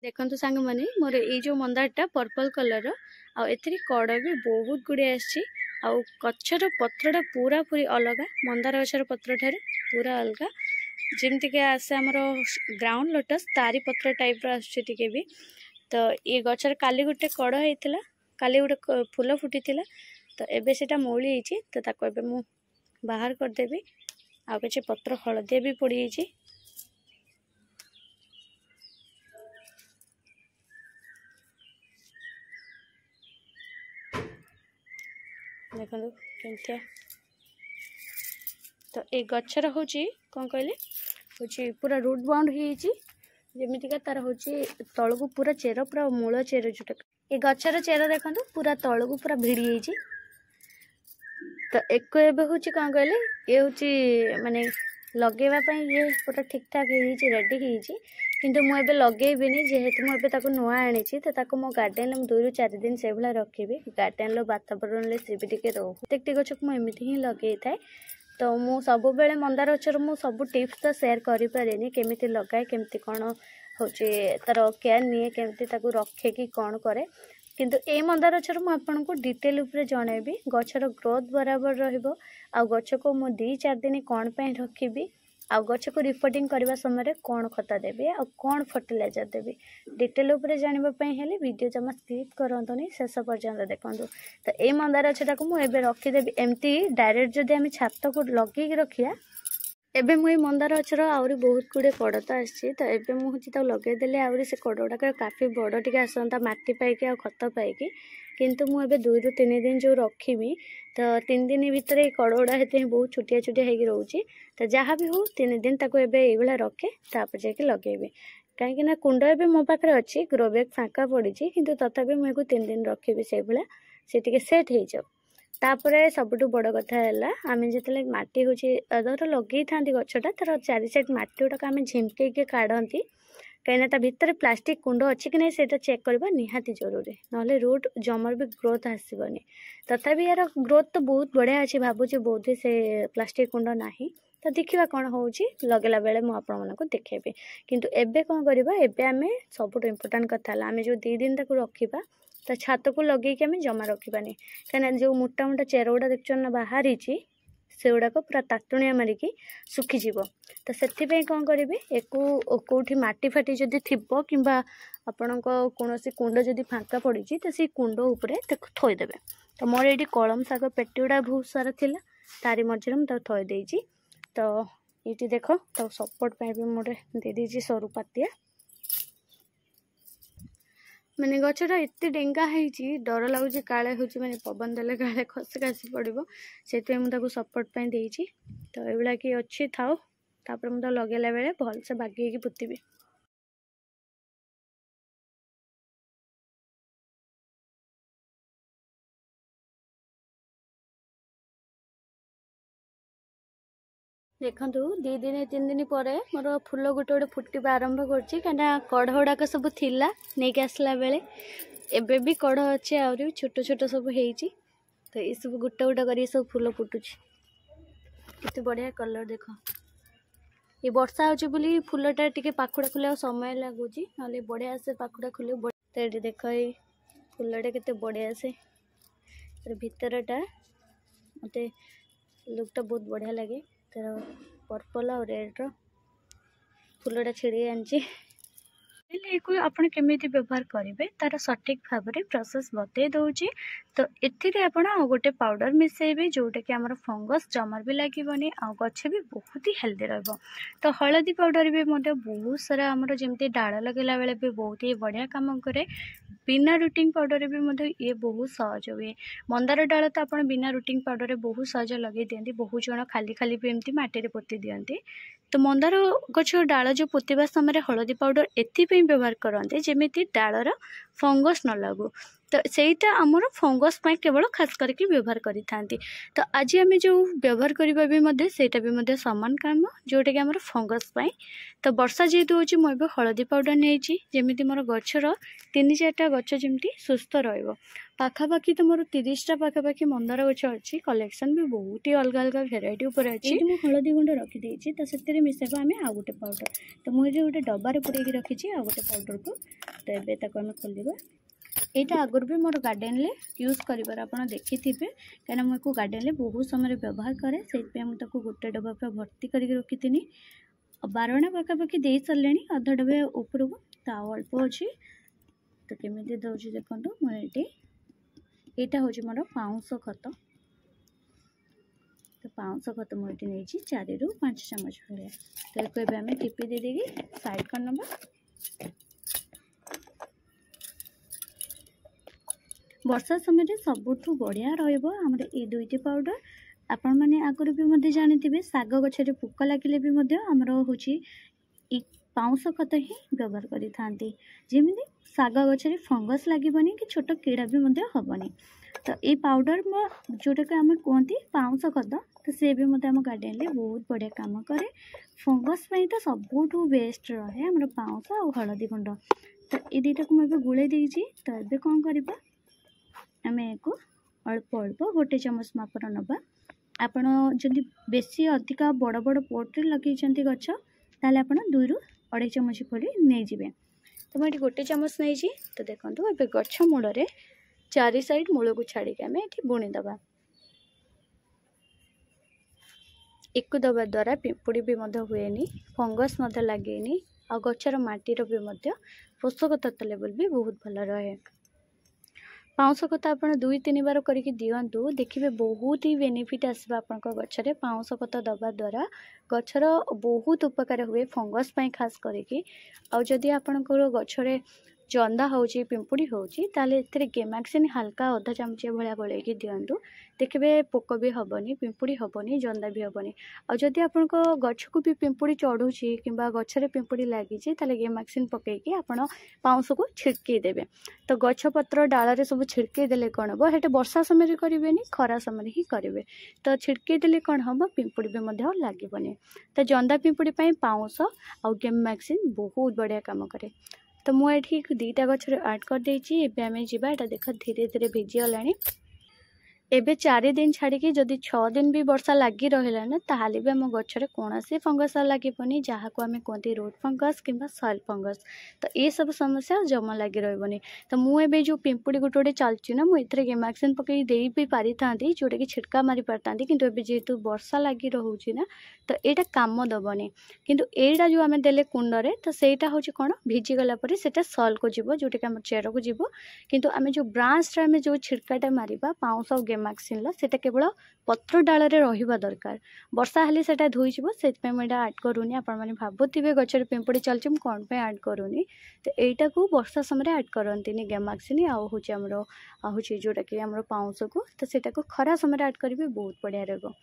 देखंतु सांग माने मोर ए जो मंदारटा पर्पल कलर आ एथरी कड़ भी बहुत गुड़े आछि आ गछर पत्रटा पूरा पूरी अलग मंदार गछर पत्र ठार पूरा अलग जेमती के आसे हमर ग्राउंड लोटस तारी पत्र टाइप रो आछे टिके भी। तो ये गछर काली गुटे कड़ हेतिला, काली गुटे फूल फुटीतिला, तो एबे सेटा मोली हिची, तो ताको एबे मु बाहर कर देबी। आ किछि पत्र हळदिया भी पड़ी हिची। देखो केमतिया तो ये गच्छर हूँ कौन कहले हूँ पूरा रूट बाउंड होमितिका तार हूँ तल को पूरा चेर पूरा मूल चेर जोटा ये गच्छर चेर देखो पूरा तल को पूरा भिड़ी जाइए। तो एक हूँ कौन कहले ये हूँ माने लगेवाई ये पूरा ठीक ठाक रेडी किंतु मुझे लगेबी जेहेतु मुझे नुआ आनी तो मो गार्डेन 2 ରୁ 4 दिन से भाई रखी गार्डेन वातावरण से भी टे रो प्रत्येक गछ को मुझे ही लगे थाए। तो मु सब बेले मंदार गचर मु सब टिप्स तो शेयर करें केमी लगाए केमती कौन हूँ तार केयर निए केमती रखे कि कौन करे किंतु ए मंदार गचर मुझे डिटेल उपरे जनइबी गचर ग्रोथ बराबर रहिबो आ गछ को मु 2-4 दिन कौन पे रखी आ गछ को रिपोर्टिंग करने समय कौन खता देवी आ कौन फर्टिलाइजर देवी डिटेल उपरे जानापी हेले वीडियो जमा स्किप करंतुनी शेष पर्यंत देखूँ। तो ये मंदार गछटा को मुझे रखीदेवी एमती डायरेक्ट जदि आम छात को लगे रखिया एबे मुई मंदार गचर आहरी बहुत गुड़े कड़ तो आसी। तो एबे मुझे लगेदेले आहरी से कड़ गुड़ाक काफी बड़ टे आसता मट्टी पाइकी आ खत पाइकी किंतु मुझे 2 ରୁ 3 दिन जो रखी तो 3 दिन भितर ये कड़ गुड़ा हेते बहुत छुटिया छुटिया होगी रोचे। तो जहाँ भी हो 3 दिन ताको एबे ये रखे तापर जाके लगेबी कहीं कुंड एबे मो पाखे अच्छी ग्रो बैग फाँका पड़ी किंतु तथापि मुझे 3 दिन रखी से भाया से टे सेट हो जाओ। तापर सबुठ बड़ कथा है आम जो मटी हूँ धर लगे था गछटा तार 4 साइड मटी गुड़ाक आम झिमके काढ़ती कहीं भितर प्लास्टिक कुंड अच्छी कि नहीं से चेक करवा निहाती जरूरी ना रूट जमर भी ग्रोथ आसबनी। तथापि यार ग्रोथ तो बहुत बढ़िया अच्छी भावुँ बोधे से प्लास्टिक कुंड ना तो देखा कौन हो लगेला बेले मुझे देखेबी किंतु एबे कौन करवा एबे आम सबुठ इम्पोर्टाट कथा आम जो 2 दिन तक रखा तो छात को लगे आम जमा रखानी कहीं जो मोटा मोटा चेर गुड़ा देख ना बाहरी से गुड़ाक पूरा तातुणिया मारिकी सुखीज। तो से कौन करी एक कौटी मटी फाटी जदि थी कि आपण कौन कुंड जदि फाँका पड़ी तो सी कुंड उपरे थोदेवे। तो मोर ये कलम शाग पेटी गुड़ा बहुत सारा थिला तारी मझे मुझे थोदे। तो ये देख तो सपोर्ट भी मोटे दे दीजिए सरू पातिया मैंने गचटा एत डेंगा है डर लगुच काले हूँ मैंने पवन देले काले खसी खासी पड़ो से मुझे सपोर्ट देती। तो ये कि अच्छी थाओ तापर मुझे लगेला बेले भल से बागी पुतबी। देखु 2 दिन 3 दिन पर मोर फूल गोटे गोटे फुटवा आरंभ कर कड़ गुड़ाक सब थिला नहीं आसला बेले एबे भी कड़ अच्छे आहरी छोट छोट सब हो। तो ये सब गोटे गोटे कर सब फूल फुटुची केते बढ़िया कलर देख ये वर्षा होली फूलटा टे पाखुड़ा खुले समय लगुच ना बढ़िया से पाखुड़ा खुले। तो ये देख ये फूलटा केते बढ़िया से भितरटा मत लुकटा बहुत बढ़िया लगे तार पर्पल और रेड फूलटा छिड़ी आनी आपड़ केमी व्यवहार करेंगे तार सठिक भाव में प्रोसेस बतई दूची। तो एथिरे आपण गोटे पाउडर मिसेबे जोटा कि आमर फंगस जमर भी लगभग आ गछ भी बहुत ही हेल्दी रहिबो। तो हलदी पाउडर भी बहुत सारा आमर जमती डाल लगेला बेले भी बहुत ही बढ़िया काम करे बिना रूटिंग पाउडर भी ये बहुत सहज हुए। मंदार डाल तो आप बिना रूटिंग पाउडर बहुत सहज लगे दिखती बहुत जन खाली खाली भी एमती मटी पोती दिखती। तो मंदार गछ डाल जो पोता समय हलदी पाउडर एथपाई व्यवहार करते जमी डालर फंगस न लगू। तो सहीटा आमर फंगस केवल खास करके व्यवहार करी थांती। तो आज आम जो व्यवहार करवा भी सेटा भी सामान काम जोटा कि आमर फंगस पाई। तो वर्षा जेहेतु होची मुझे हलदी पाउडर नहीं जमी मोर गचर 3-4टा गच जमी सुस्थ रखापाखि तो मोर 30टा पाखापाखि मंदार गच अच्छी कलेक्शन भी बहुत ही अलग अलग भेराइटी उपर अच्छी। हलदी गुंड रखीदे तो से मिसेबा आम आउ गोटे पाउडर तो मुझे गोटे डब्बार पुरेकी रखी आ गोटे पाउडर को तो एबे ताको आम खोलिबा। एटा आगर भी मोर गार्डन ले यूज करिबार आपण देखिथिबे काना मो गार्डन ले बहुत समय व्यवहार करे से मुझे गोटे डब्बा पूरा भर्ती करके रखी 12 पाखापाखि दे सारे अध डब्बे उपरको तो अल्प अच्छी तो केमी दौर देखो मुझे यहाँ हूँ मोर पाउंस खत तो पाउंस खत मुझे नहीं 4 ରୁ 5 चामच भाया तो ये आम टीपी दे साइड कर नवा। वर्षा समय सबुठ बढ़िया रमर ये दुईटी पाउडर आपण मैंने आगुरी भी जानी साग गचरे पोक लगे भी आमर हूँ पाउंस खत ही व्यवहार करी जमी साग गचरे फंगस लगभनी कि छोट कीड़ा भी हेनी तो ये पाउडर जोटा कि आम कहती पाउंस खत तो सी भी आम गार्डन में बहुत बढ़िया काम करे फंगस तो सबुठ बेस्ट रहे आम पाउंस और हलदी गुंड तो ये दुईटा को मुझे गुले देती तो ये कौन करवा आम एक अल्प अल्प गोटे चामच मापर नवा आपण जदि बेसी अधिका बड़ बड़ पोट्रे लगे गच ताले आपण 2 ରୁ 2.5 चामच पड़ी नहीं जिबे तो मैं गोटे चामच नहीं तो देखो ए गछ मूल 4 साइड मूल को छाड़ी आम ये बुणी दबा। एक दबा द्वारा पिंपुड़ी भी हुएनी फंगस लगे आ गचर माटीर भी पोषक तत्व लेवल भी बहुत भल रहे। पाउंस खत आप 2-3 बार करके दिंतु देखिए बहुत ही बेनिफिट आसवा आपण गचरे पाउंस खत दबा द्वारा गचर बहुत उपकार हुए फंगस खास करके आदि आपणकर गचरे जंदा होची पिंपुड़ी होची ताले एथिरे गेमाक्सिन हल्का अधा चामचिया भलिया गोलेकी दिंतु देखिए पोक भी हेनी पिंपुड़ी हेनी जंदा भी हेनी आदि आपण गछ को भी पिंपुड़ी चढ़ुची कि गचरे पिंपुड़ी लगी ताले गेमाक्सिन पकईकी आपण पाउंस को छिड़की देवे तो गछ पत्र डाल सब छिड़की देले कौन हम हेटे वर्षा समय करेंगे खरा समय ही करेंगे तो छिड़की देले कौन हम पिंपुड़ी भी लगभनी तो जंदा पिंपुड़ी पाउंस आउ गेमाक्सिन बहुत बढ़िया काम करे। तो मुझे 2टा गचर ऐड कर देची एबे आमे जिबा एटा देख धीरे धीरे भिजी गलानी एबे 4 दिन छाड़ी जदि 6 दिन भी वर्षा लगी रहा ना ताहाले भी आम गचर कौन से फंगस लगभनी जहाँ को आम कहते रोड फंगस कि सॉइल फंगस तो ये सब समस्या जमा लगी रही तो मुझे जो पिंपुड़ी गोटे गोटे चलची ना मुझे गेमाक्सिन पकई दे भी पारि था जोटा कि छिटका मारी पारता कि जेहेतु वर्षा लगी रोचे ना तो यहाँ काम दबनी किंतु एटा जो आम देले कुंडरे तो सेटा हूँ कौन भिजी गला सेटा सॉइल को जीव जोटा कि आम चेर को जीव किंतु आम जो ब्रांच आम जो छिटकाटा मारिबा पाउंस और गेमाक्सिन सेटा केवल पत्र डाल रहा दरकार वर्षा हेले सेटा धोईज से मुझे आड करूनी आपण मैंने भावुवे गचर पिंपुड़ी चलती मुझे कौन पे आड करूनी तो यहीटा को वर्षा समय आड करती गेमाक्सिन आउ हूँ आमर हूँ जोटा कि आम पाउंस को तो सेटा को खरा समय आड करेंगे बहुत बढ़िया रहा।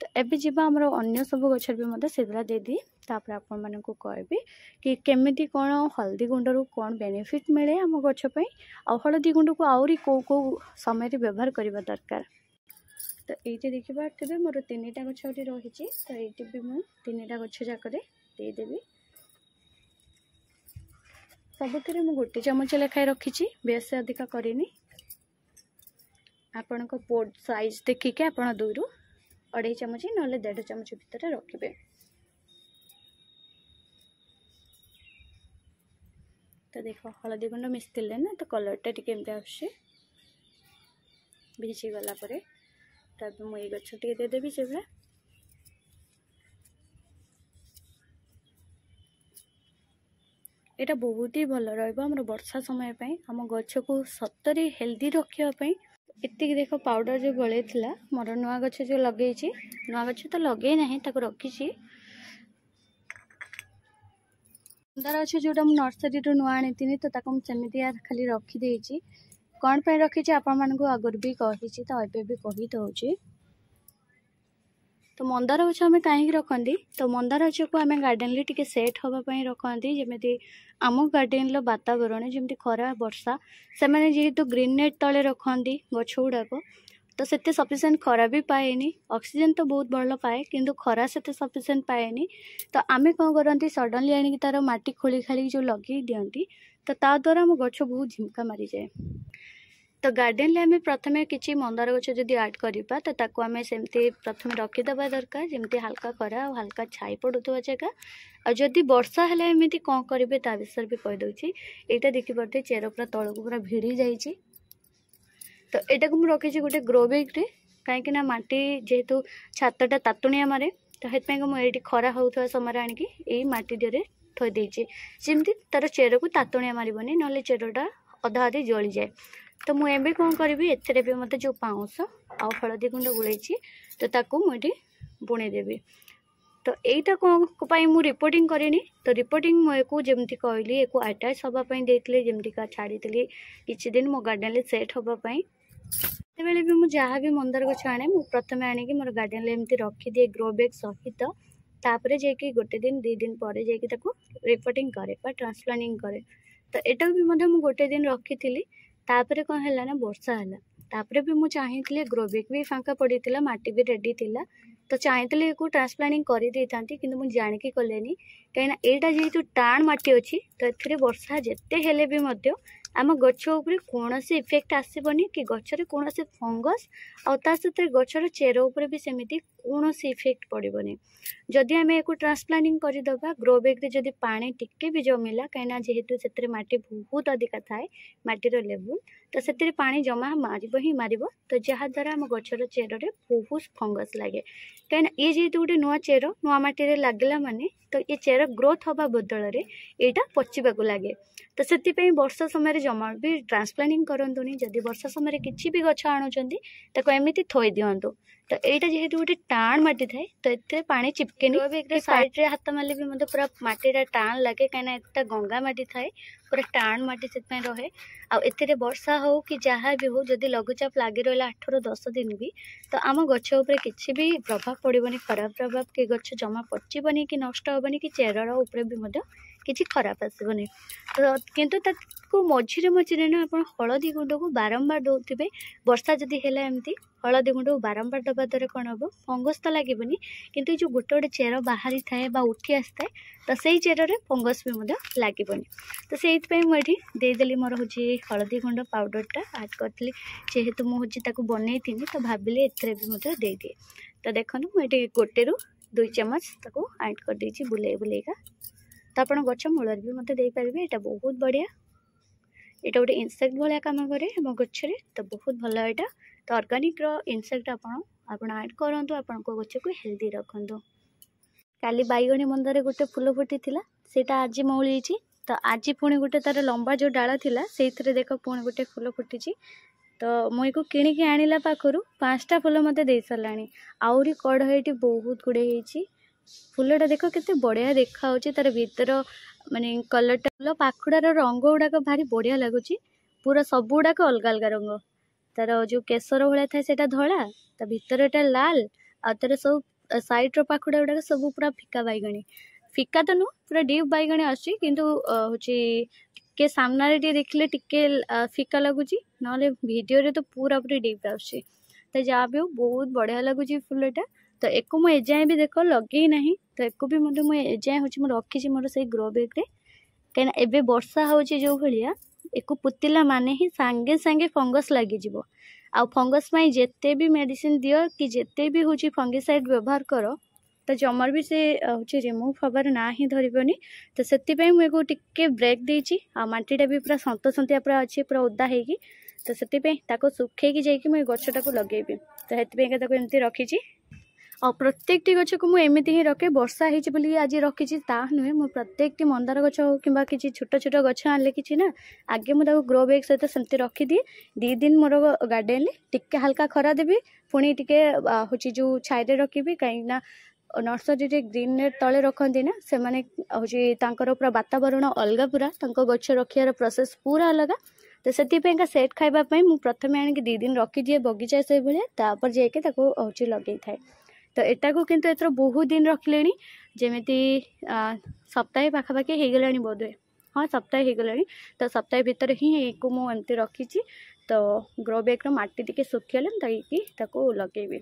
तो एबे जीवा आमर अन्य सब गचर भी से देदी तापर आपण मानक कहबी कि केमिति कौन हल्दी गुंडर कौन बेनिफिट मिले आम गछपई आ हल्दी गुंड को आउरी को समय व्यवहार करबा दरकार। तो ये देखा पार्थे मोर 3टा गछ रही तो ये भी मुझे 3टा गछ जाक देदेवी सबुथ मुझे गोटे चामच लेखाएं रखी बेस से अधिका करनी आपण पोट साइज देखिके आप 2 ରୁ 2.5 चामच ना 1.5 चामच भितर रखिए। तो देख हलदी गुंड मिसले ना तो कलरटा टी भिजी गलापर तब मुझे गछ टे देदेवी से भाया यहाँ बहुत ही भल रहा वर्षा समय पे आम गछ को सतरे हेल्दी रखापी इतनी देख पाउडर जो गले मोर नुआ गछ जो लगे नुआ गछ तो लगे ना रखी मंदार अच्छे जोटा मुझे नर्सरी नुआ आनी तो सेमती खाली रखीदे कौन पे रखी आपण मानक आगुरी भी कही तो ये भी कही दूसरी। तो मंदार गछ आम कहीं रखती तो मंदार गछ को आम गार्डन टी सेट हाँपाई रखती जमी आम गार्डन वातावरण जमी खरा वर्षा से मैंने जेहेतु ग्रीन नेट तले रखती गछ गुड़ाक तो से सफिसीयंट खरा भी पाएनी ऑक्सीजन तो बहुत भल पाए किंतु खरा से सफिसीयंट पाएनी तो आम कौन करती सडनली आनिक तार माटी खोली खाली जो लगे दिंती तो ता द्वारा आम गछ बहुत झिमका मारी जाए। तो गार्डन आम प्रथम किसी मंदार गछ जदि आड करवा तो ताको आम सेमती प्रथम रखीदे दरकार जमी हल्का खरा और हल्का छाई पड़ुवा जगह आदि वर्षा है एमती कौन करेंगे ता विषय भी कहीदे यहाँ देखिपे चेर पूरा तल को पूरा भिड़ी जाइए। तो यहाँ को मुझे रखी गोटे ग्रो बैग रे कहीं माटी जेहेतु छातटा तातुणिया मारे तो हेतु मुझे खरा होता समय आणिकी यही माटी दिहरे थई देइछि जेमती तार चेर को तातुणिया मारिबनी नले चेरटा अधा अधी जली जाए। तो मुझे कौन करी एथे भी मत जो पाउंस आ हलदी गुंड गोलैछि तो ताकू मुझे बुणेदेवी। तो यहीटा कौन मु रिपोर्टिंग करेनी तो रिपोर्टिंग मुझे जमती कहली एक अटैच हाँपाई देते जमतीका छाड़ी किसी दिन मो गार्डन सेट हाँपाई बेले भी मुझे जहाँ भी मंदार गछ आने मुझे प्रथम आणिकी मोर गार्डन एमती रखीदिए ग्रो बैग सहित तापर जाकि गोटे दिन 2 दिन पर जाकि रिपोर्टिंग करे ट्रांसप्लांटिंग करे। तो यहाँ भी मुझे गोटे दिन रखी तापर कौन है ना वर्षा है तापर भी मुझे चाहिए ग्रो बैग भी फांका पड़ी माटी भी रेडी थिला तो चाहिए को ट्रांसप्लांटिंग कर दे था कि मुझे जाणिकी कलेनी कहीं यहाँ जेहेतु टाण माटी अच्छी तो ये वर्षा जिते हेले भी आम गछ उपरे कौन से इफेक्ट आसबनी कि गचर कौन से फंगस आता सहित गचर चेर उपरे भी सेमती कौन से इफेक्ट पड़बनी जदि आम एक ट्रांसप्लांटिंग करदे ग्रो बैग रे जदि पानी टिके भी जमिला कहीं जेहेतु से माटी बहुत अधिका थाए माटीर लेवल तो से पानी जमा मारिब ही मारिब तो जहाद्वारा आम गचर चेर रे बहुत फंगस लगे कहीं ये जेहेतु गोटे नुआ चेर नुआ माटी लगला माने तो ये चेर ग्रोथ हवा बदल यहाँ पचिबा लगे। तो से वर्षा समय जमा भी ट्रांसप्लांटिंग करंतुनी जदि वर्षा समय किसी भी गछ आणुचंती ताको एमिति थोई दियंतु। तो यहाँ जेहेतु गोटे टाण माटी थाए तो ये पानी चिपकेनी साइड रे हाथ मारे भी मतलब पूरा माटीटा टाण लगे कहीं एटा गंगा माटी थाए पूरा टाण माटी से रहे आते वर्षा हो कि जहाँ भी हो जदि लघुचाप लगी रहा 8 ରୁ 10 दिन भी तो आम गछ उपरे किसी भी प्रभाव पड़बनी खराब प्रभाव कि गछ जमा पचिबनी कि नष्ट हेबनी कि चेरर उपरे भी मध्य किसी खराब आसबनी। तो किंतु ताको मझिरे मझिरे ना आप हलदी गुंड को बारंबार दौथे वर्षा जदि है एमती हलदी गुंड को बारंबार दबा द्वारा कौन हम फंगस तो लगे किंतु जो गोटे गोटे चेर बाहरी थाए उठी आसी थाए तो से चेर में फंगस भी लगे। तो से मुझे देदेली मोर हूँ हलदी गुंड पाउडरटा आड करी जेहेतु मुझे बनई थी तो भाविली एथे भी देदिए। तो देखो मुझे 1 ରୁ 2 ଚାମଚ ताको आड कर देछि बुले बुलेका तो आप गच मूल भी मत देपारे। यहाँ बहुत बढ़िया यहाँ गोटे इनसेक्ट भाया कम करे मो गच्छे तो बहुत भल यहाँ तो ऑर्गेनिक इनसेक्ट आप आड करूँ आपण गच को हेल्दी रखु। काली बैगणी मंदार गोटे फूल फुटी सेटा आज मौली तो आज पुणी गोटे तार लंबा जो डाल था से देख पुणी गोटे फूल फुटी तो मुझे को किणिकी आणला पाखर 5टा फूल मत दे सारा आहरी कड़ ये बहुत गुड़े फूलटा देख के बढ़िया देखा तार भीतर माने कलरटा पाखुड़ार रंग गुड़ाक भारी बढ़िया लगुच पूरा सब गुड़ाक अलग अलग रंग तार जो केसर भाया थाए से धला ता भीतर लाल आ तार सब साइड पाखुड़ा गुड़ाक सब पूरा फिका बैगणी फिका तो नु पूरा डीप बैगणी आसी किंतु टे सामने देखले टिके फिका लगुच ना वीडियो रे तो पूरा पूरी डीप आसी तो जहाँ भी हो बहुत बढ़िया लगुच फूलटा। तो एक मुझे एजाएँ भी देख लगे ना तो एक भी मतलब मुझे एजाएँ हूँ रखी मोर से ग्रो बैग रे कहीं एबे वर्षा हो जो भाया एक पुतिला माने ही सांगे सांगे फंगस लगी आ फंगस जिते भी मेडिसिन दियो कि जिते भी हूँ फंगिसाइड व्यवहार कर तो जमर भी से हूँ रिमूव हबार ना ही धरबनी। तो से मुझे टिके ब्रेक देती आ माटीटा भी पूरा सन्तसंतिया पूरा अच्छे पूरा ओदा होगी तो से सुखेकी जाकि मुझे गछटा को लगेबी। तो हेतु एमती रखी और प्रत्येक गछ को मुझे ही रखे वर्षा होगी आज रखी नुहे मु प्रत्येक मंदार गछ कि किसी छोट छोट गछ आने कि ना आगे मुझे ग्रो बैग सहित सेमती रखीदिए 2 दिन मोर गार्डन टिके हल्का खरा देवी पुणी टिके हूँ जो छाई रखी कहीं नर्सरी ग्रीन नेट तले रखती ना से हूँ पूरा वातावरण अलग पूरा गछ रखार प्रोसेस पूरा अलग। तो से सेट खाइबापी मुझे प्रथम आणिक 2 दिन रखीदिए बगीचा से भाया जाके हूँ लगे थाए। तो एटा को किंतु एथर बहुत दिन रखिले जमीती सप्ताह पाखापाखि हो गला बोधे हाँ सप्ताह हो गला तो सप्ताह भितर ही को मुझे रखी तो ग्रो बैग माटी टिके सुखिगले ताकि लगेबी।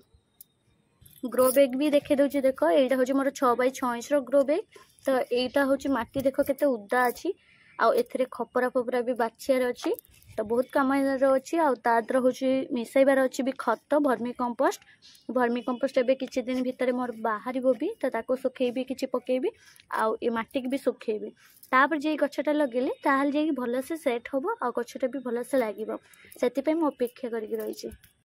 ग्रो बैग भी देखे दूसरी देख यहाँ हूँ मोर 6x6 ग्रो बैग तो यहाँ हूँ माटी देख के उदा अच्छी आउ खपरा फपरा भी बाछियार अच्छी तो बहुत कम अच्छी आदर हूँ मिसाइबार अच्छी भी खत भर्मी कंपोस्ट एवं किसी दिन भितर मोर बाहर भी तो ताको सुखेबी कि पकेबी आउ ए माटी भी सुखेबी तापर जे गछटा लगेले ताहले जे भलसे सेट हम आ गछटा भी भलसे लागिबो से अपेक्षा करके रही।